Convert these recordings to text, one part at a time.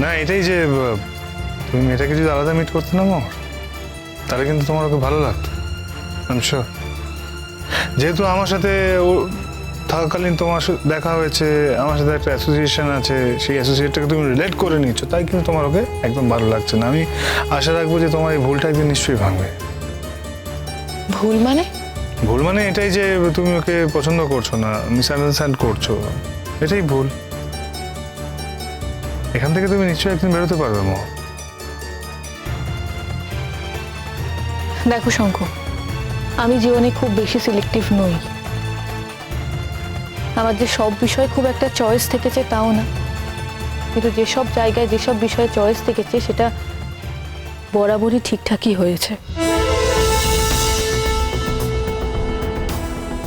না এটাই যে তুমি মেয়েটাকে যদি আলাদা মিট করতে না মোর, তাহলে কিন্তু তোমার ওকে ভালো লাগতো। আমি শিওর, যেহেতু আমার সাথে ও থাকাকালীন তোমার সাথে দেখা হয়েছে, আমার সাথে একটা অ্যাসোসিয়েশন আছে, সেই অ্যাসোসিয়েটটাকে তুমি রিলেট করে নিচ্ছ, তাই কিন্তু তোমার ওকে একদম ভালো লাগছে না। আমি আশা রাখবো যে তোমার এই ভুলটা একদিন নিশ্চয়ই ভাঙবে। ভুল মানে? ভুল মানে এটাই যে তুমি ওকে পছন্দ করছো না, মিসআন্ডারস্ট্যান্ড করছো, এটাই ভুল। এখান থেকে তুমি নিশ্চয়ই একদিন বেরোতে পারবে মোহ। দেখো শঙ্খ, আমি জীবনে খুব বেশি সিলেক্টিভ নই। আমার যে সব বিষয় খুব একটা চয়েস থেকেছে তাও না, কিন্তু যেসব জায়গায় যেসব বিষয়ে চয়েস থেকেছে সেটা বরাবরই ঠিকঠাকই হয়েছে।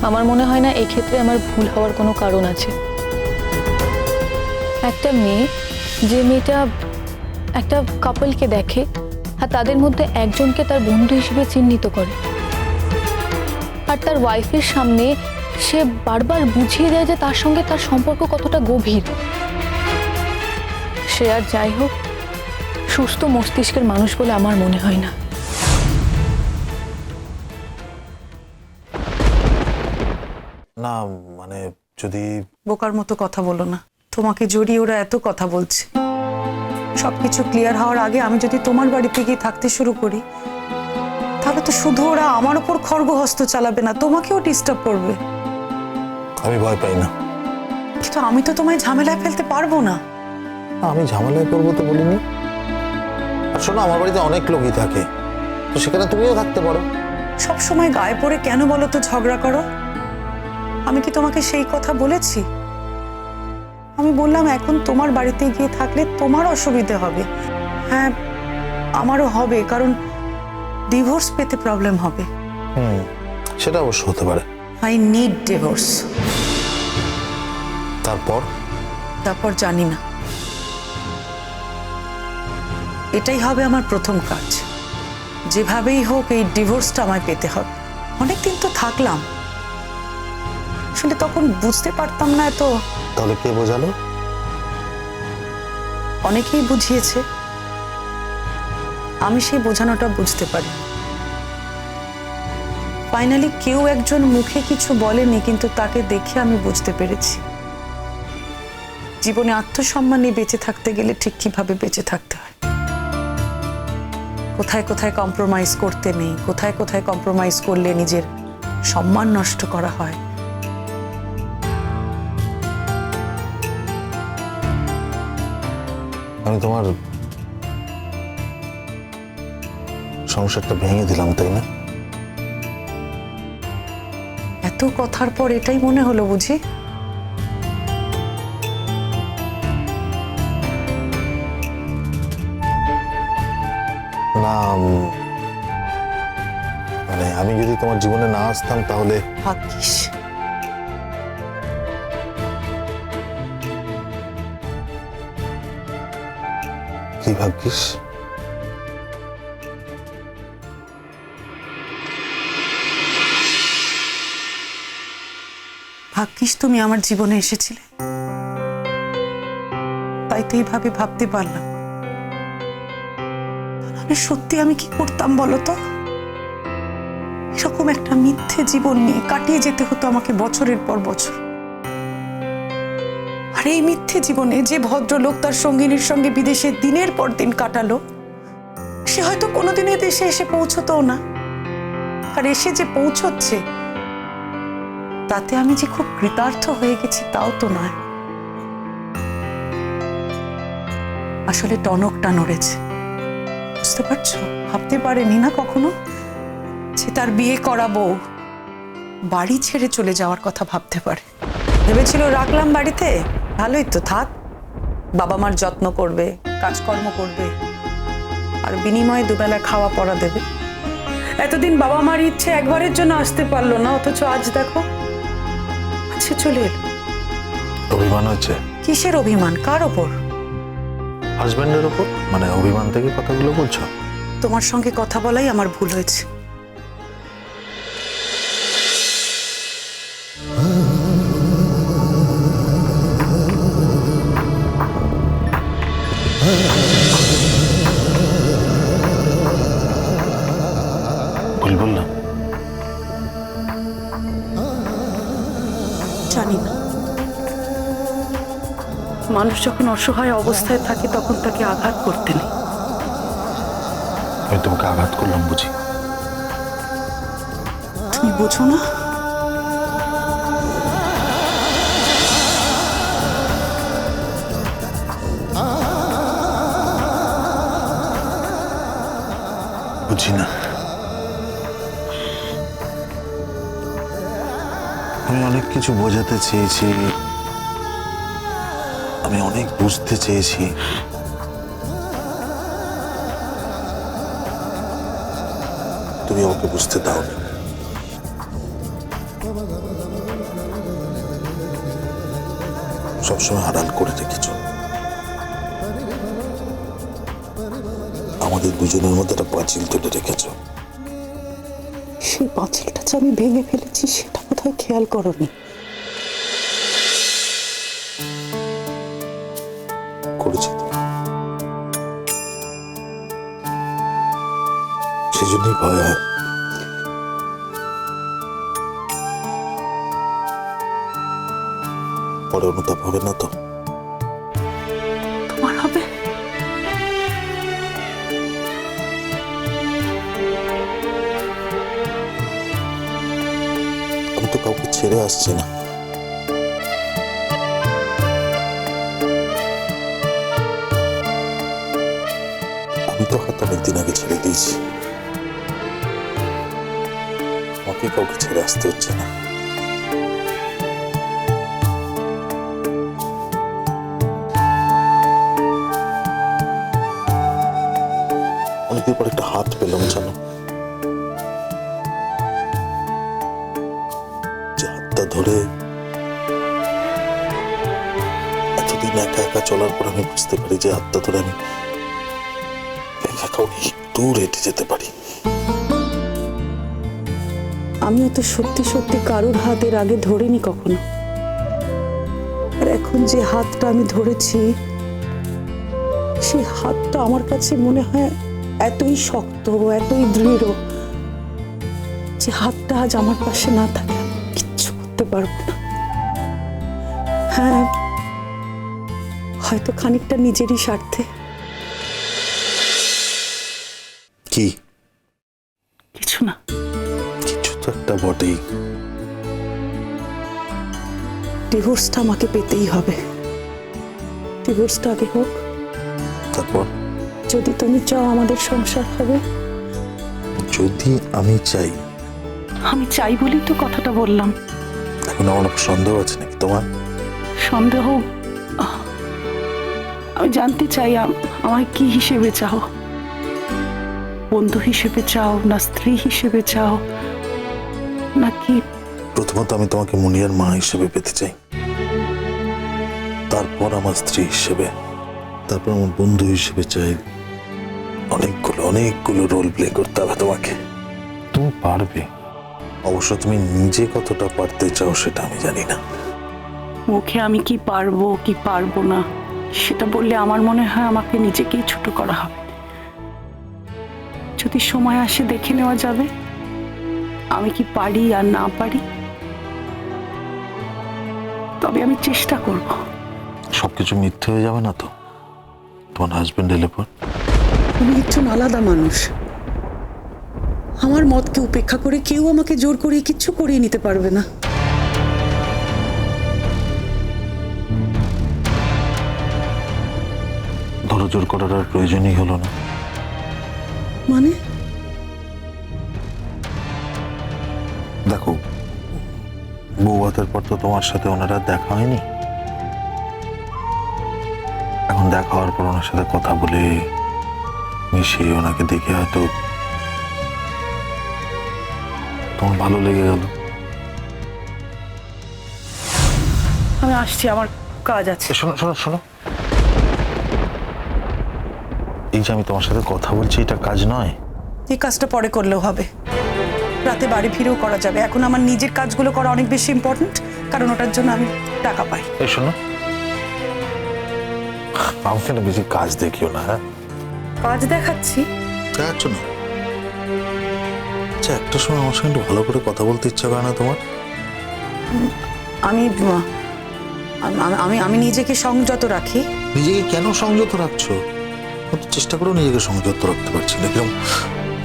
আমার মনে হয় না এই ক্ষেত্রে আমার ভুল হওয়ার কোনো কারণ আছে। একটা মেয়ে, যে মেয়েটা একটা কাপলকে দেখে আর তাদের মধ্যে একজনকে তার বন্ধু হিসেবে চিহ্নিত করে, আর তার ওয়াইফের সামনে সে বারবার বুঝিয়ে দেয় যে তার সঙ্গে তার সম্পর্ক কতটা গভীর, সে আর যাই হোক সুস্থ মস্তিষ্কের মানুষ বলে আমার মনে হয় না। না মানে যদি বোকার মতো কথা বলো না। তোমাকে জড়িয়ে ওরা এত কথা বলছে, সবকিছু ক্লিয়ার হওয়ার আগে আমি যদি তোমার বাড়িতে গিয়ে থাকতে শুরু করি, তাহলে তো শুধু ওরা আমার উপর খড়গহস্ত চালাবে না, তোমাকেও ডিস্টার্ব করবে। আমি ভয় পাই না। কিন্তু আমি তো তোমায় ঝামেলায় ফেলতে পারবো না। আমি ঝামেলায় করবো তো বলিনি। আর শোনো, আমার বাড়িতে অনেক লোকই থাকে, তো সেখানে তুমিও থাকতে পারো। সব সময় গায়ে পড়ে কেন বলো তো ঝগড়া করো? আমি কি তোমাকে সেই কথা বলেছি? আমি বললাম এখন তোমার বাড়িতে গিয়ে থাকলে তোমার অসুবিধে হবে। হ্যাঁ, আমারও হবে, কারণ ডিভোর্স পেতে প্রবলেম হবে। সেটা অবশ্য হতে পারে। I need divorce. তারপর জানি না। এটাই হবে আমার প্রথম কাজ। যেভাবেই হোক এই ডিভোর্সটা আমায় পেতে হবে। অনেকদিন তো থাকলাম, আসলে তখন বুঝতে পারতাম না এত। তাহলে কে বোঝালো? অনেকেই বুঝিয়েছে, আমি সেই বোঝানোটা বুঝতে পারি। ফাইনালি কেউ একজন মুখে কিছু বলেনি, কিন্তু তাকে দেখে আমি বুঝতে পেরেছি জীবনে আত্মসম্মান নিয়ে বেঁচে থাকতে গেলে ঠিক কিভাবে বেঁচে থাকতে হয়। কোথায় কোথায় কম্প্রোমাইজ করতে নেই, কোথায় কোথায় কম্প্রোমাইজ করলে নিজের সম্মান নষ্ট করা হয়। আমি তোমার সংসারটা ভেঙে দিলাম, তাই না? এত কথার পর এটাই মনে হলো বুঝি? না মানে আমি যদি তোমার জীবনে না আসতাম তাহলে। ভাগ্যিস। কি ভাগ্যিস? ভাগ্যিস তুমি আমার জীবনে এসেছিলে, তাই তো এইভাবে ভাবতে পারলাম। তাহলে সত্যি আমি কি করতাম বলো তো? এরকম একটা মিথ্যে জীবন নিয়ে কাটিয়ে যেতে হতো আমাকে বছরের পর বছর। আর এই মিথ্যে জীবনে যে ভদ্রলোক তার সঙ্গিনীর সঙ্গে বিদেশে দিনের পর দিন কাটালো, সে হয়তো কোনোদিনই দেশে এসে পৌঁছতো না। আর এসে যে পৌঁছচ্ছে, তাতে আমি যে খুব কৃতার্থ হয়ে গেছি তাও তো নয়। আসলে টনকটা নড়েছে, বুঝতে পারছো? ভাবতে পারেনি না কখনো যে তার বিয়ে করাবো, বাড়ি ছেড়ে চলে যাওয়ার কথা ভাবতে পারে। ভেবেছিল রাখলাম বাড়িতে, ভালোই তো থাক, বাবা মার যত্ন করবে, কাজকর্ম করবে, আর বিনিময়ে দুবেলা খাওয়া পড়া দেবে। এতদিন বাবা মার ইচ্ছে একবারের জন্য আসতে পারলো না, অথচ আজ দেখো আজকে চলে এলো। অভিমান হচ্ছে? কিসের অভিমান? কার ওপর? হাজবেন্ডের ওপর। মানে অভিমান থেকে কথাগুলো বলছো? তোমার সঙ্গে কথা বলাই আমার ভুল হয়েছে। ভুল বললাম? জানি না, মানুষ যখন অসহায় অবস্থায় থাকে তখন তাকে আঘাত করতে নেই। আমি তোমাকে আঘাত করলাম বুঝি? তুমি বোঝো না? বুঝি না। আমি অনেক কিছু বোঝাতে চেয়েছি, আমি অনেক বুঝতে চেয়েছি, তুমি আমাকে বুঝতে দাওনি। সবসময় আড়াল করে রেখেছ। আমাদের দুজনের মধ্যে একটা পাঁচিল তুলে রেখেছ। সেই পাঁচিলটা যে আমি ভেঙে ফেলেছি সেটা কোথায় খেয়াল করনি। করেছি তো, সেজন্যই ভয় হয়। পরে অনুতাপ হবে না তো? তোমার হবে? আমি তো কাউকে ছেড়ে আসছি না। আমি তো হাত অনেকদিন আগে ছেড়ে দিয়েছি। আমাকে কাউকে ছেড়ে আসতে হচ্ছে না। অনেকদিন পর একটা হাত পেলাম জানো, যে হাতটা ধরে এতদিন একা একা চলার পর আমি বুঝতে পারি যে হাতটা ধরে আমি একা অনেক দূর হেঁটে যেতে পারি। আমিও তো সত্যি সত্যি কারোর হাতের আগে ধরিনি কখনো, আর এখন যে হাতটা আমি ধরেছি সেই হাতটা আমার কাছে মনে হয় এতই শক্ত, এতই দৃঢ় যে হাতটা আজ আমার পাশে না থাকে আমি কিচ্ছু করতে পারবো না। হ্যাঁ, হয়তো খানিকটা নিজেরই স্বার্থে। কি? কিছু না। কিছু তো একটা বটেই। ডিভোর্সটা আমাকে পেতেই হবে। ডিভোর্সটা আগে হোক, তারপর যদি তুমি চাও আমাদের সংসার হবে। যদি আমি চাই? আমি চাই বলেই তো কথাটা বললাম। এখন আমার উপর সন্দেহ আছে নাকি তোমার? সন্দেহ? আমি জানতে চাই আমায় কি হিসেবে চাও? বন্ধু হিসেবে চাও, না স্ত্রী হিসেবে চাও, নাকি? প্রথমত আমি তোমাকে মুনিয়ার মা হিসেবে পেতে চাই, তারপর আমার স্ত্রী হিসেবে, তারপর আমার বন্ধু হিসেবে চাই। অনেকগুলো রোল প্লে করতে হবে তোমাকে। তুমি পারবে, অবশ্য তুমি নিজে কতটা পারতে চাও সেটা আমি জানি না। মুখে আমি কি পারবো কি পারবো না সেটা বললে আমার মনে হয় আমাকে নিজেকেই ছোট করা হবে। যদি সময় আসে দেখে নেওয়া যাবে আমি কি পারি আর না পারি। তবে আমি চেষ্টা করব। সবকিছু মিথ্যে হয়ে যাবে না তো তোমার হাজবেন্ড এলে পর? উনি একজন আলাদা মানুষ। আমার মতকে উপেক্ষা করে কেউ আমাকে জোর করে কিচ্ছু করিয়ে নিতে পারবে না। ধরো জোর করার আর প্রয়োজনই হলো না। মানে? দেখো, বউ ভাতের পর তো তোমার সাথে ওনারা দেখা হয়নি। এখন দেখা হওয়ার পর ওনার সাথে কথা বলে মিশিয়ে ওনাকে দেখে হয়তো তোমার ভালো লেগে গেল। আমি আসছি, আমার কাজ আছে। শোনো শোনো শোনো, এই যে আমি তোমার সাথে কথা বলছি এটা কাজ নয়। এই কাজটা পরে করলেও হবে, রাতে বাড়ি ফিরেও করা যাবে। এখন আমার নিজের কাজগুলো করা অনেক বেশি ইম্পর্টেন্ট, কারণ ওটার জন্য আমি টাকা পাই। এই শোনো, আমাকে না বেশি কাজ দেখিও না, হ্যাঁ? কাজ দেখাচ্ছি? দেখাচ্ছ না? আচ্ছা, একটা সময় আমার সঙ্গে একটু ভালো করে কথা বলতে ইচ্ছা করে না তোমার? আমি আমি আমি নিজেকে সংযত রাখি। নিজেকে কেন সংযত রাখছো? অত চেষ্টা করো নিজেকে সংযত রাখতে পারছি না, কিরকম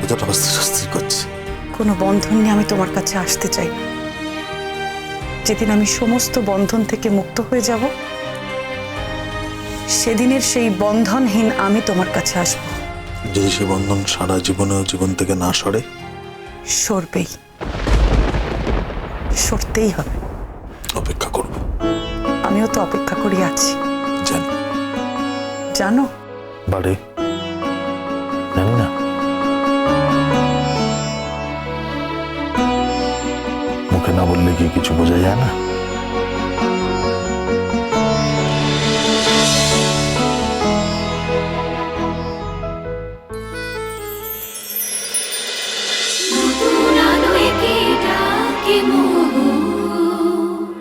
ভেতরটা অস্থির অস্থির করছে। কোনো বন্ধন নিয়ে আমি তোমার কাছে আসতে চাই না। যেদিন আমি সমস্ত বন্ধন থেকে মুক্ত হয়ে যাব, সেদিনের সেই বন্ধনহীন আমি তোমার কাছে আসব। যদি সে বন্ধন সারা জীবনেও জীবন থেকে না সরে? সরবেই, সরতেই হবে। অপেক্ষা করব। আমিও তো অপেক্ষা করে আছি। জানি। জানো? বাড়ে জানি না। মুখে না বললে কি কিছু বোঝা যায় না?